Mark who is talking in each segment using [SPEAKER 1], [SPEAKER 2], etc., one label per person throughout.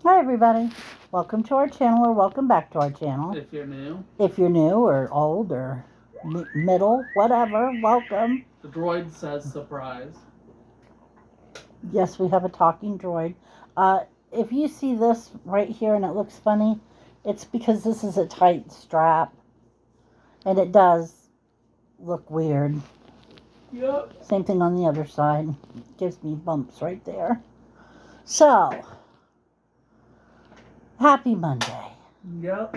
[SPEAKER 1] Hi everybody, welcome to our channel or welcome back to our channel.
[SPEAKER 2] If you're new.
[SPEAKER 1] If you're new or old or middle, whatever, welcome.
[SPEAKER 2] The droid says surprise.
[SPEAKER 1] Yes, we have a talking droid. If you see this right here and it looks funny, it's because this is a tight strap and it does look weird.
[SPEAKER 2] Yep.
[SPEAKER 1] Same thing on the other side. Gives me bumps right there. So, happy Monday.
[SPEAKER 2] Yep.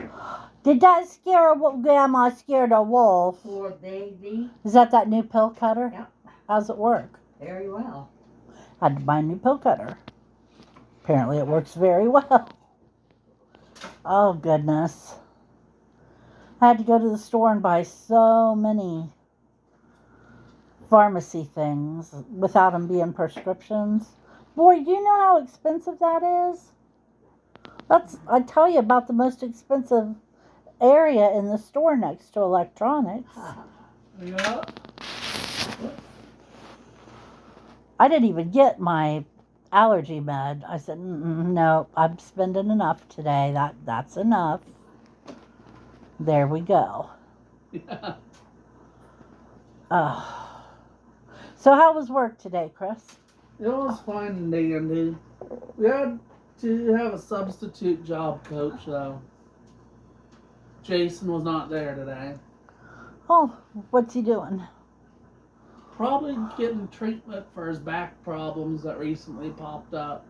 [SPEAKER 1] Did that scare Grandma scared a wolf?
[SPEAKER 3] Poor baby.
[SPEAKER 1] Is that new pill cutter?
[SPEAKER 3] Yep.
[SPEAKER 1] How's it work?
[SPEAKER 3] Very well.
[SPEAKER 1] Had to buy a new pill cutter. Apparently it works very well. Oh goodness. I had to go to the store and buy so many pharmacy things without them being prescriptions. Boy, do you know how expensive that is? I tell you about the most expensive area in the store next to electronics.
[SPEAKER 2] Yep.
[SPEAKER 1] I didn't even get my allergy med. I said, no, I'm spending enough today. That's enough. There we go.
[SPEAKER 2] Yeah.
[SPEAKER 1] So how was work today, Chris?
[SPEAKER 2] It was fine and dandy. We had to have a substitute job coach though. Jason was not there today.
[SPEAKER 1] Oh, what's he doing?
[SPEAKER 2] Probably getting treatment for his back problems that recently popped up.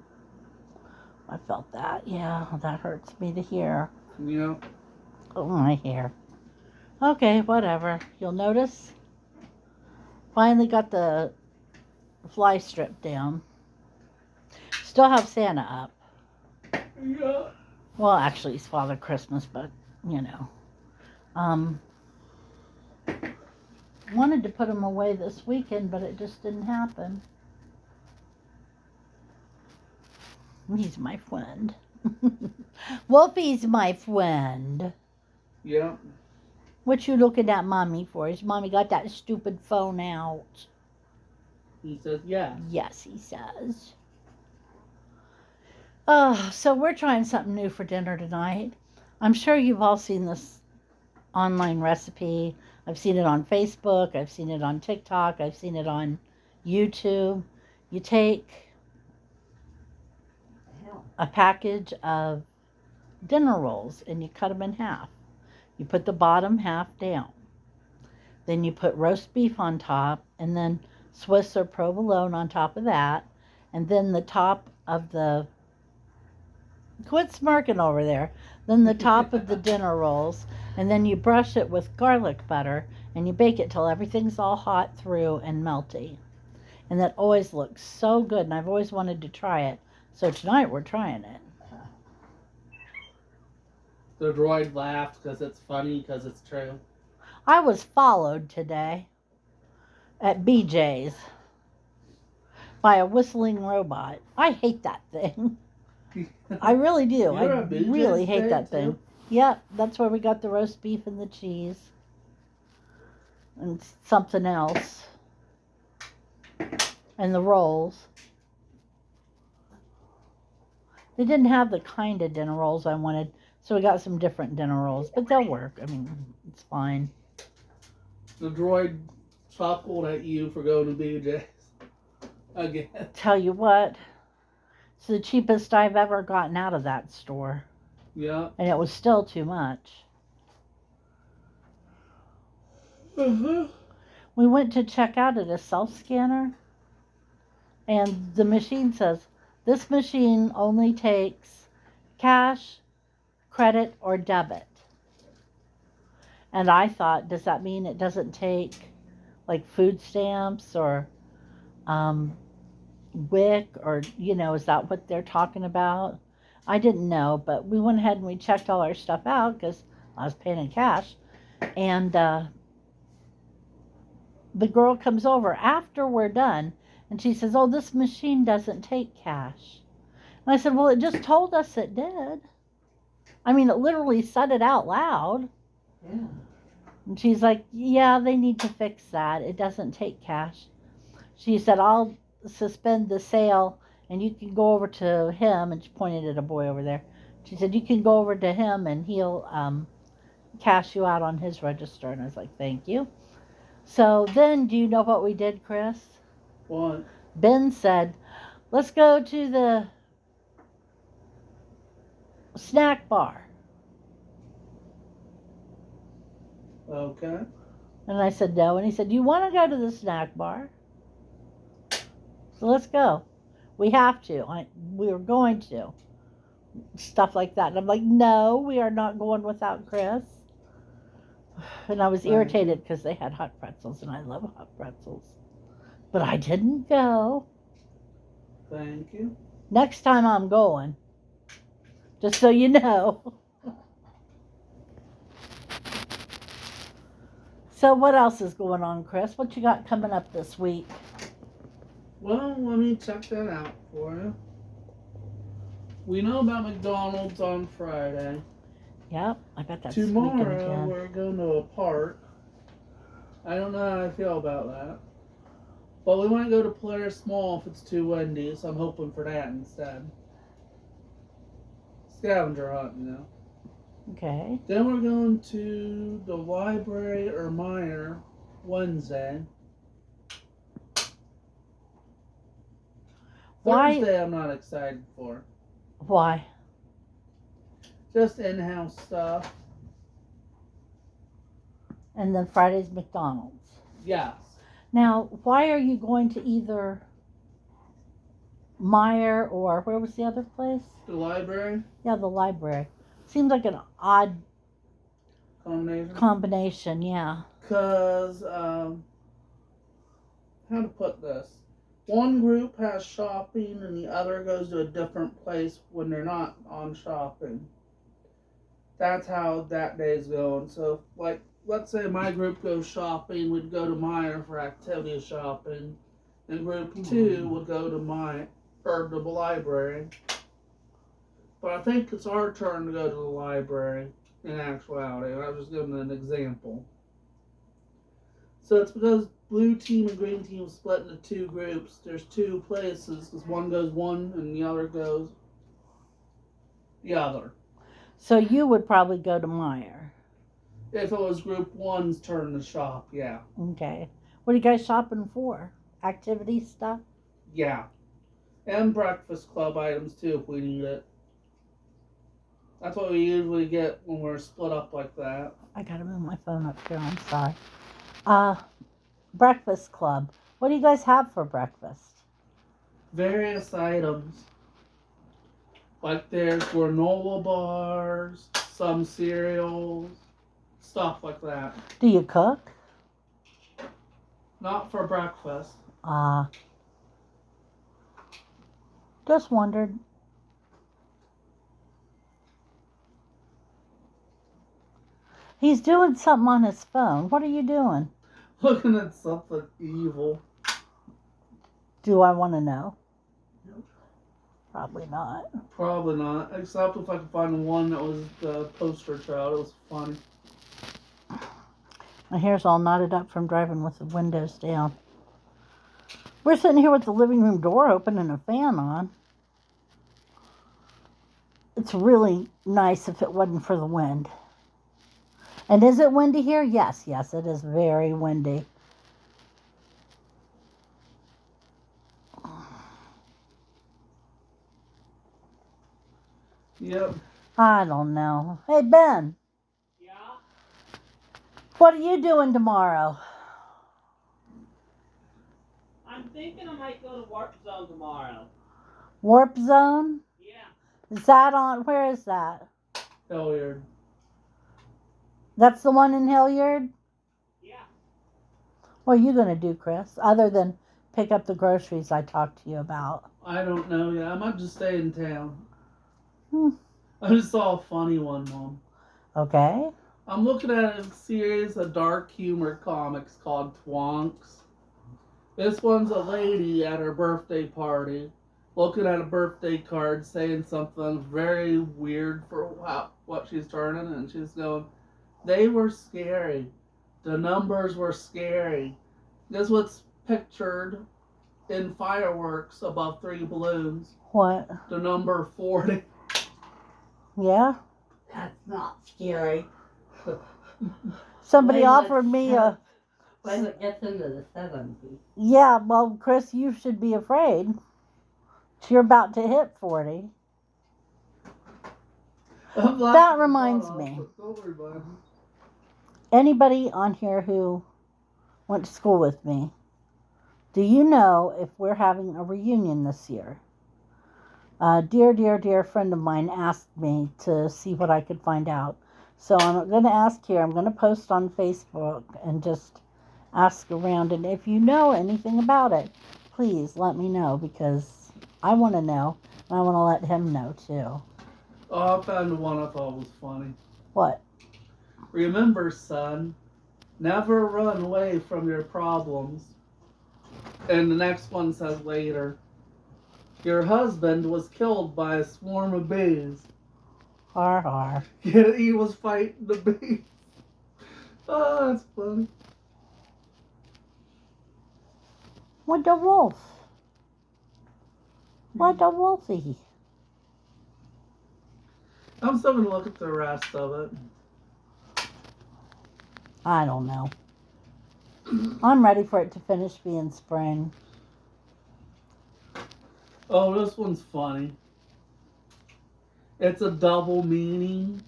[SPEAKER 1] I felt that. Yeah, that hurts me to hear.
[SPEAKER 2] Yep.
[SPEAKER 1] Oh, my hair. Okay, whatever. You'll notice. Finally got the fly strip down. Still have Santa up.
[SPEAKER 2] Yeah.
[SPEAKER 1] Well, actually, it's Father Christmas, but, you know. Wanted to put him away this weekend, but it just didn't happen. He's my friend. Wolfie's my friend.
[SPEAKER 2] Yep.
[SPEAKER 1] What you looking at Mommy for? Is Mommy got that stupid phone out?
[SPEAKER 2] He says yes.
[SPEAKER 1] Yes, he says. So we're trying something new for dinner tonight. I'm sure you've all seen this online recipe. I've seen it on Facebook. I've seen it on TikTok. I've seen it on YouTube. You take a package of dinner rolls and you cut them in half. You put the bottom half down. Then you put roast beef on top and then Swiss or provolone on top of that. And then the top of the... Quit smirking over there. Then the top of the dinner rolls. And then you brush it with garlic butter and you bake it till everything's all hot through and melty. And that always looks so good and I've always wanted to try it. So tonight we're trying it.
[SPEAKER 2] The droid laughed because it's funny because it's true.
[SPEAKER 1] I was followed today at BJ's by a whistling robot. I hate that thing. I really do.
[SPEAKER 2] You're
[SPEAKER 1] I
[SPEAKER 2] a BJ's
[SPEAKER 1] really hate
[SPEAKER 2] fan,
[SPEAKER 1] that thing.
[SPEAKER 2] too?
[SPEAKER 1] Yep, that's where we got the roast beef and the cheese. And something else. And the rolls. They didn't have the kind of dinner rolls I wanted, so we got some different dinner rolls. But they'll work. I mean, it's fine.
[SPEAKER 2] The droid chuckled at you for going to BJ's again.
[SPEAKER 1] Tell you what, it's the cheapest I've ever gotten out of that store.
[SPEAKER 2] Yeah.
[SPEAKER 1] And it was still too much. We went to check out at a self-scanner, and the machine says, this machine only takes cash, credit, or debit. And I thought, does that mean it doesn't take like food stamps or WIC or, is that what they're talking about? I didn't know, but we went ahead and we checked all our stuff out because I was paying in cash. And the girl comes over after we're done and she says, oh, this machine doesn't take cash. And I said, well, it just told us it did. I mean, it literally said it out loud.
[SPEAKER 3] Yeah.
[SPEAKER 1] And she's like, yeah, they need to fix that. It doesn't take cash. She said, I'll suspend the sale and you can go over to him, and she pointed at a boy over there. She said, you can go over to him and he'll cash you out on his register. And I was like, thank you. So then, do you know what we did, Chris?
[SPEAKER 2] What?
[SPEAKER 1] Ben said, let's go to the snack bar.
[SPEAKER 2] Okay.
[SPEAKER 1] And I said, no. And he said, you want to go to the snack bar? So let's go. We have to. We were going to. Stuff like that. And I'm like, no, we are not going without Chris. And I was
[SPEAKER 2] Thank
[SPEAKER 1] irritated because they had hot pretzels, and I love hot pretzels. But I didn't go.
[SPEAKER 2] Thank you.
[SPEAKER 1] Next time I'm going. Just so you know. So what else is going on, Chris? What you got coming up this week?
[SPEAKER 2] Well, let me check that out for you. We know about McDonald's on Friday.
[SPEAKER 1] Yep, I bet that's this weekend
[SPEAKER 2] Tomorrow
[SPEAKER 1] again.
[SPEAKER 2] we're going to a park. I don't know how I feel about that. But we might go to Polaris Mall if it's too windy, so I'm hoping for that instead. Scavenger hunt, you know.
[SPEAKER 1] Okay.
[SPEAKER 2] Then we're going to the library or Meijer Wednesday.
[SPEAKER 1] Why?
[SPEAKER 2] Thursday I'm not excited for.
[SPEAKER 1] Why?
[SPEAKER 2] Just in-house stuff.
[SPEAKER 1] And then Friday's McDonald's.
[SPEAKER 2] Yes.
[SPEAKER 1] Now, why are you going to either Meijer or where was the other place?
[SPEAKER 2] The library
[SPEAKER 1] Yeah, the library. Seems like an odd combination, yeah.
[SPEAKER 2] Because, how to put this? One group has shopping and the other goes to a different place when they're not on shopping. That's how that day's going. So, like, let's say my group goes shopping, we'd go to Meijer for activity shopping, and group 2 would go to the library. But I think it's our turn to go to the library in actuality. I was just giving an example. So it's because blue team and green team split into two groups. There's two places because one goes one and the other goes the other.
[SPEAKER 1] So you would probably go to Meijer.
[SPEAKER 2] If it was group 1's turn to shop, yeah.
[SPEAKER 1] Okay. What are you guys shopping for? Activity stuff?
[SPEAKER 2] Yeah. And breakfast club items too if we need it. That's what we usually get when we're split up like that.
[SPEAKER 1] I gotta move my phone up here, I'm sorry. Breakfast club. What do you guys have for breakfast?
[SPEAKER 2] Various items. Like there's granola bars, some cereals, stuff like that.
[SPEAKER 1] Do you cook?
[SPEAKER 2] Not for breakfast.
[SPEAKER 1] Just wondered. He's doing something on his phone. What are you doing?
[SPEAKER 2] Looking at something evil.
[SPEAKER 1] Do I want to know?
[SPEAKER 2] Nope.
[SPEAKER 1] Probably not.
[SPEAKER 2] Probably not. Except if I could find one that was the poster child. It was funny.
[SPEAKER 1] My hair's all knotted up from driving with the windows down. We're sitting here with the living room door open and a fan on. It's really nice if it wasn't for the wind. And is it windy here? Yes, it is very windy.
[SPEAKER 2] Yep.
[SPEAKER 1] I don't know. Hey, Ben.
[SPEAKER 4] Yeah?
[SPEAKER 1] What are you doing tomorrow?
[SPEAKER 4] I'm thinking I might go to Warp Zone tomorrow.
[SPEAKER 1] Warp Zone?
[SPEAKER 4] Yeah.
[SPEAKER 1] Is that on? Where is that?
[SPEAKER 2] Hilliard.
[SPEAKER 1] That's the one in Hilliard?
[SPEAKER 4] Yeah.
[SPEAKER 1] What are you going to do, Chris? Other than pick up the groceries I talked to you about.
[SPEAKER 2] I don't know yet. I might just stay in town.
[SPEAKER 1] Hmm.
[SPEAKER 2] I just saw a funny one, Mom.
[SPEAKER 1] Okay.
[SPEAKER 2] I'm looking at a series of dark humor comics called Twonks. This one's a lady at her birthday party looking at a birthday card saying something very weird for what she's turning, and she's going, they were scary. The numbers were scary. This what's pictured in fireworks above 3 balloons.
[SPEAKER 1] What?
[SPEAKER 2] The number 40.
[SPEAKER 1] Yeah?
[SPEAKER 3] That's not scary.
[SPEAKER 1] Somebody
[SPEAKER 3] Wait till
[SPEAKER 1] offered
[SPEAKER 3] it's
[SPEAKER 1] me
[SPEAKER 3] seven-
[SPEAKER 1] a.
[SPEAKER 3] Wait till it gets into the 70s.
[SPEAKER 1] Yeah, well, Chris, you should be afraid. You're about to hit 40. That reminds me.
[SPEAKER 2] Don't worry about it.
[SPEAKER 1] Anybody on here who went to school with me, do you know if we're having a reunion this year? A dear friend of mine asked me to see what I could find out. So I'm going to ask here. I'm going to post on Facebook and just ask around. And if you know anything about it, please let me know because I want to know. And I want to let him know too.
[SPEAKER 2] Oh, I found one I thought was funny.
[SPEAKER 1] What?
[SPEAKER 2] Remember, son, never run away from your problems. And the next one says later, your husband was killed by a swarm of bees.
[SPEAKER 1] Har har.
[SPEAKER 2] He was fighting the bees. Oh, that's funny.
[SPEAKER 1] What the wolf? What the wolfie?
[SPEAKER 2] I'm still gonna look at the rest of it.
[SPEAKER 1] I don't know. I'm ready for it to finish being spring.
[SPEAKER 2] Oh, this one's funny. It's a double meaning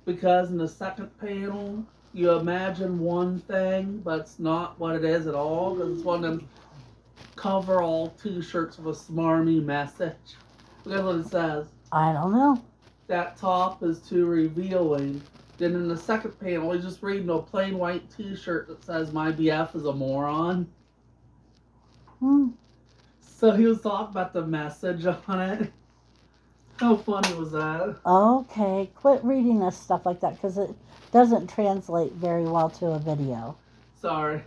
[SPEAKER 2] because in the second panel you imagine one thing, but it's not what it is at all. Because it's one of them cover-all T-shirts with a smarmy message. Look at what it says.
[SPEAKER 1] I don't know.
[SPEAKER 2] That top is too revealing. Then in the second panel, he's just reading a plain white T-shirt that says "My BF is a moron." So he was talking about the message on it. How funny was that?
[SPEAKER 1] Okay, quit reading us stuff like that because it doesn't translate very well to a video.
[SPEAKER 2] Sorry.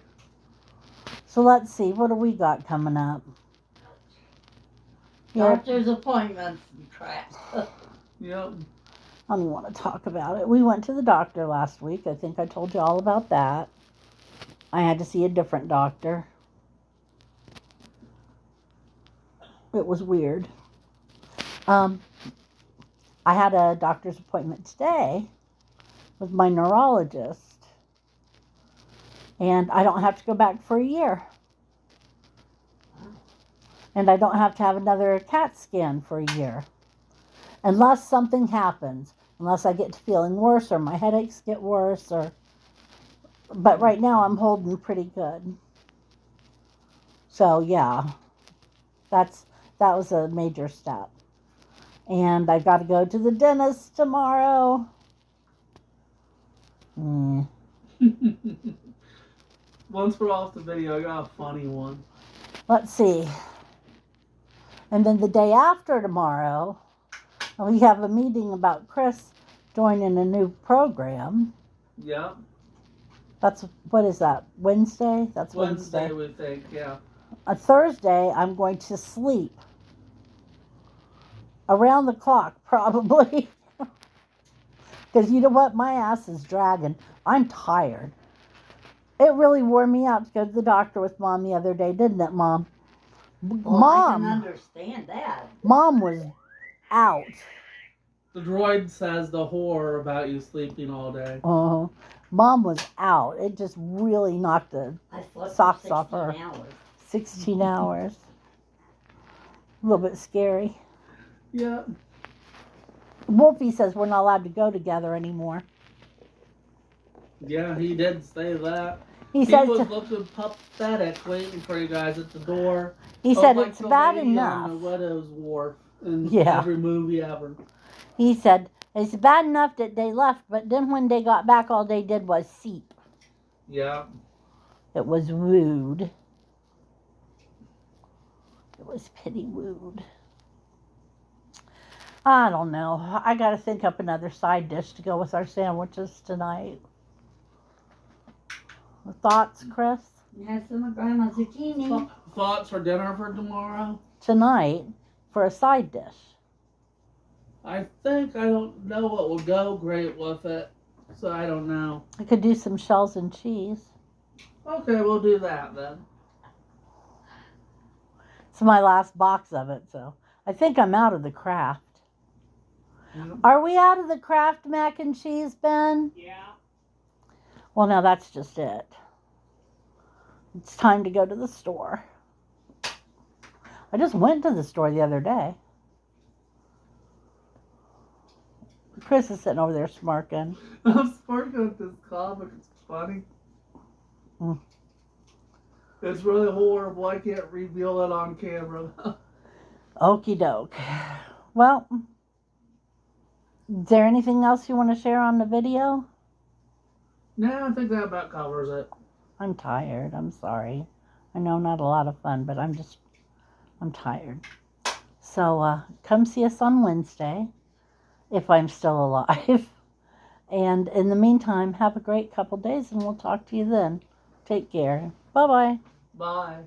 [SPEAKER 1] So let's see, what do we got coming up? Here,
[SPEAKER 3] Doctor's appointments and crap.
[SPEAKER 2] Yep.
[SPEAKER 1] I don't even want to talk about it. We went to the doctor last week. I think I told you all about that. I had to see a different doctor. It was weird. I had a doctor's appointment today with my neurologist. And I don't have to go back for a year. And I don't have to have another CAT scan for a year. Unless something happens. Unless I get to feeling worse or my headaches get worse. But right now I'm holding pretty good. So yeah, that was a major step. And I got to go to the dentist tomorrow.
[SPEAKER 2] Once we're off the video, I got a funny one.
[SPEAKER 1] Let's see. And then the day after tomorrow, we have a meeting about Chris joining a new program.
[SPEAKER 2] Yep.
[SPEAKER 1] What is that? Wednesday? That's
[SPEAKER 2] Wednesday, we think, yeah.
[SPEAKER 1] A Thursday, I'm going to sleep. Around the clock, probably. Because you know what? My ass is dragging. I'm tired. It really wore me out to go to the doctor with Mom the other day, didn't it, Mom?
[SPEAKER 3] Well, I can understand that.
[SPEAKER 1] Mom was out.
[SPEAKER 2] The droid says the horror about you sleeping all day.
[SPEAKER 1] Mom was out. It just really knocked the
[SPEAKER 3] I slept
[SPEAKER 1] socks
[SPEAKER 3] for
[SPEAKER 1] off her.
[SPEAKER 3] 16 hours.
[SPEAKER 1] 16 hours. A little bit scary.
[SPEAKER 2] Yeah.
[SPEAKER 1] Wolfie says we're not allowed to go together anymore.
[SPEAKER 2] Yeah, he did say that.
[SPEAKER 1] He
[SPEAKER 2] He
[SPEAKER 1] says
[SPEAKER 2] was looking pathetic waiting for you guys at the door.
[SPEAKER 1] he said
[SPEAKER 2] like
[SPEAKER 1] it's
[SPEAKER 2] the
[SPEAKER 1] bad
[SPEAKER 2] lady
[SPEAKER 1] enough.
[SPEAKER 2] on the Widow's Wharf in
[SPEAKER 1] Yeah.
[SPEAKER 2] every movie ever.
[SPEAKER 1] He said it's bad enough that they left, but then when they got back, all they did was seep.
[SPEAKER 2] Yeah.
[SPEAKER 1] It was rude. It was pity rude. I don't know. I got to think up another side dish to go with our sandwiches tonight. Thoughts, Chris?
[SPEAKER 3] Have some of Grandma's zucchini.
[SPEAKER 2] Thoughts for dinner for tomorrow?
[SPEAKER 1] Tonight for a side dish.
[SPEAKER 2] I think I don't know what will go great with it, so I don't know.
[SPEAKER 1] I could do some shells and cheese.
[SPEAKER 2] Okay, we'll do that then.
[SPEAKER 1] It's my last box of it, so I think I'm out of the Kraft.
[SPEAKER 2] Yeah.
[SPEAKER 1] Are we out of the Kraft mac and cheese, Ben?
[SPEAKER 4] Yeah.
[SPEAKER 1] Well, now that's just it. It's time to go to the store. I just went to the store the other day. Chris is sitting over there smirking.
[SPEAKER 2] I'm sparking at this comic. It's funny.
[SPEAKER 1] Mm.
[SPEAKER 2] It's really horrible. I can't reveal it on camera.
[SPEAKER 1] Okie doke. Well, is there anything else you want to share on the video?
[SPEAKER 2] No, I think that about covers it.
[SPEAKER 1] I'm tired. I'm sorry. I know not a lot of fun, but I'm tired. So come see us on Wednesday, if I'm still alive. And in the meantime, have a great couple days, and we'll talk to you then. Take care. Bye-bye.
[SPEAKER 2] Bye.